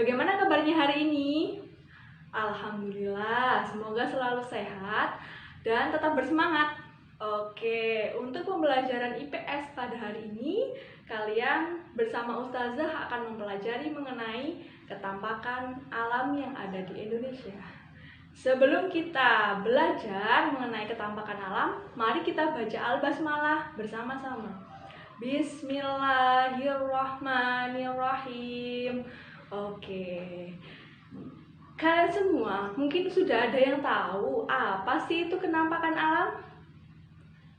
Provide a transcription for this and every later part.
Bagaimana kabarnya hari ini? Alhamdulillah, semoga selalu sehat dan tetap bersemangat. Oke, untuk pembelajaran IPS pada hari ini, kalian bersama Ustazah akan mempelajari mengenai ketampakan alam yang ada di Indonesia. Sebelum kita belajar mengenai ketampakan alam, mari kita baca Al-Basmalah bersama-sama. Bismillahirrahmanirrahim. Oke. Kalian semua mungkin sudah ada yang tahu apa sih itu kenampakan alam?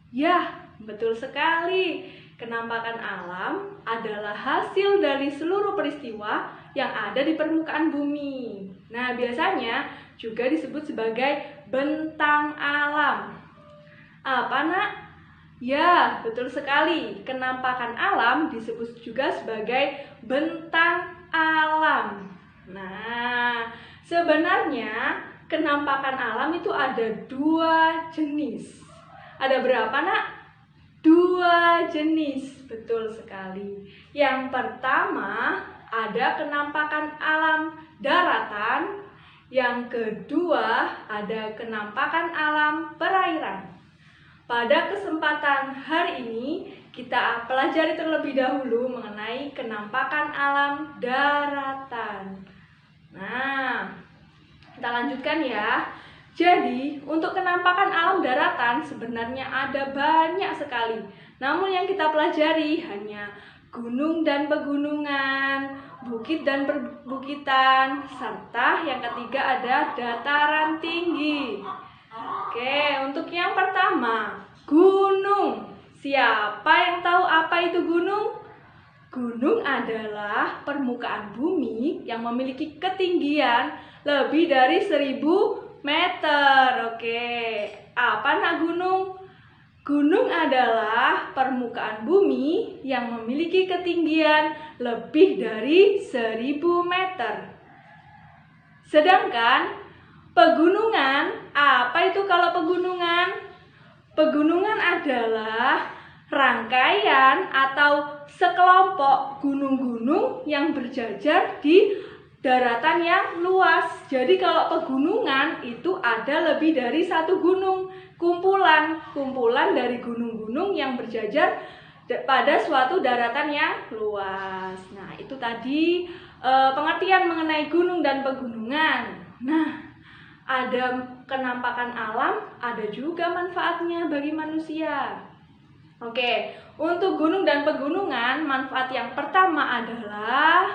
Ya, betul sekali. Kenampakan alam adalah hasil dari seluruh peristiwa yang ada di permukaan bumi. Nah, biasanya juga disebut sebagai bentang alam. Apa, Nak? Ya, betul sekali. Kenampakan alam disebut juga sebagai bentang alam. Nah, sebenarnya kenampakan alam itu ada 2 jenis. Ada berapa, Nak? 2 jenis, betul sekali. Yang pertama ada kenampakan alam daratan, yang kedua ada kenampakan alam perairan. Pada kesempatan hari ini kita pelajari terlebih dahulu mengenai kenampakan alam daratan. Nah, kita lanjutkan ya. Jadi, untuk kenampakan alam daratan sebenarnya ada banyak sekali. Namun yang kita pelajari hanya gunung dan pegunungan, bukit dan perbukitan, serta yang ketiga ada dataran tinggi. Oke, untuk yang pertama, gunung. Siapa yang tahu apa itu gunung? Gunung adalah permukaan bumi yang memiliki ketinggian lebih dari 1000 meter. Oke, apa nak gunung? Gunung adalah permukaan bumi yang memiliki ketinggian lebih dari 1000 meter. Sedangkan pegunungan, apa itu kalau pegunungan? Pegunungan adalah rangkaian atau sekelompok gunung-gunung yang berjajar di daratan yang luas. Jadi kalau pegunungan itu ada lebih dari 1 gunung, kumpulan dari gunung-gunung yang berjajar pada suatu daratan yang luas. Nah, itu tadi pengertian mengenai gunung dan pegunungan. Nah, ada kenampakan alam, ada juga manfaatnya bagi manusia. Oke, untuk gunung dan pegunungan, manfaat yang pertama adalah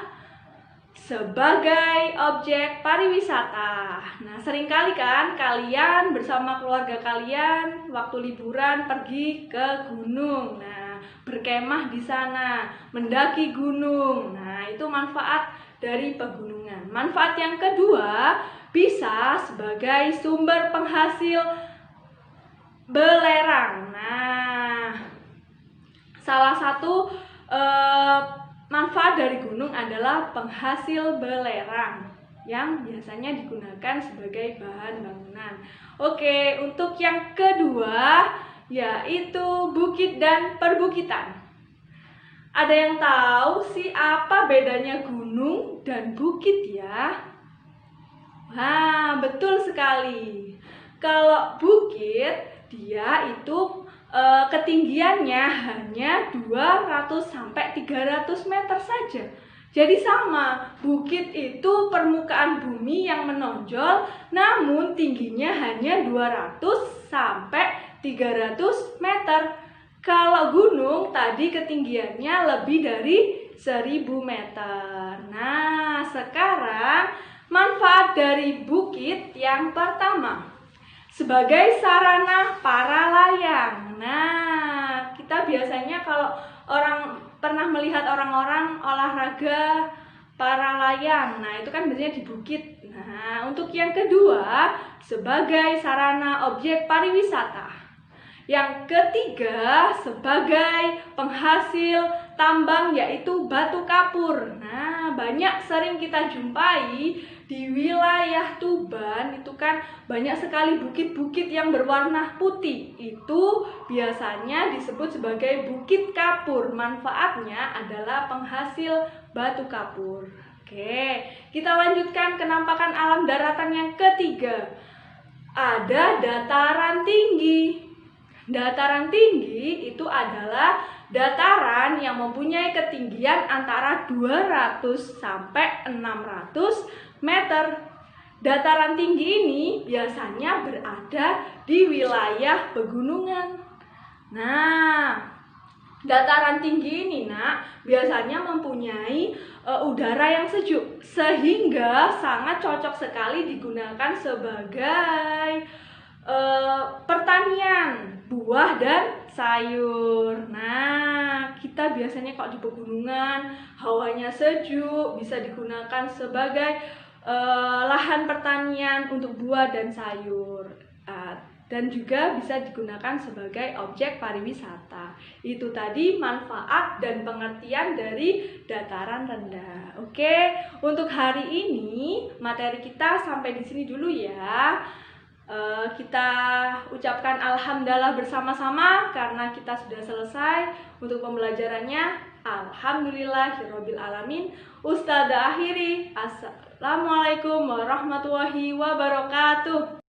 sebagai objek pariwisata. Nah, seringkali kan kalian bersama keluarga kalian waktu liburan pergi ke gunung. Nah, berkemah di sana, mendaki gunung. Nah, itu manfaat dari pegunungan. Manfaat yang kedua, bisa sebagai sumber penghasil belerang. Nah, salah satu manfaat dari gunung adalah penghasil belerang yang biasanya digunakan sebagai bahan bangunan. Oke, untuk yang kedua yaitu bukit dan perbukitan. Ada yang tahu sih apa bedanya gunung dan bukit ya? Nah, betul sekali. Kalau bukit dia itu ketinggiannya hanya 200 sampai 300 meter saja. Jadi sama, bukit itu permukaan bumi yang menonjol, namun tingginya hanya 200 sampai 300 meter. Kalau gunung tadi ketinggiannya lebih dari 1000 meter. Nah, sekarang manfaat dari bukit yang pertama, sebagai sarana para layang. Nah, kita biasanya kalau pernah melihat orang-orang olahraga para layang. Nah, itu kan biasanya di bukit. Nah, untuk yang kedua, sebagai sarana objek pariwisata. Yang ketiga, sebagai penghasil tambang yaitu batu kapur. Nah, banyak sering kita jumpai di wilayah Tuban itu kan banyak sekali bukit-bukit yang berwarna putih. Itu biasanya disebut sebagai bukit kapur. Manfaatnya adalah penghasil batu kapur. Oke, kita lanjutkan kenampakan alam daratan yang ketiga. Ada dataran tinggi. Dataran tinggi itu adalah dataran yang mempunyai ketinggian antara 200 sampai 600 meter. Dataran tinggi ini biasanya berada di wilayah pegunungan. Nah, dataran tinggi ini biasanya mempunyai udara yang sejuk sehingga sangat cocok sekali digunakan sebagai pertanian buah dan sayur. Nah, kita biasanya kalau di pegunungan hawanya sejuk, bisa digunakan sebagai lahan pertanian untuk buah dan sayur. Dan juga bisa digunakan sebagai objek pariwisata. Itu tadi manfaat dan pengertian dari dataran rendah. Oke, untuk hari ini materi kita sampai di sini dulu ya. Kita ucapkan alhamdulillah bersama-sama karena kita sudah selesai untuk pembelajarannya. Alhamdulillahirabbil alamin. Ustadzah akhiri. Assalamualaikum warahmatullahi wabarakatuh.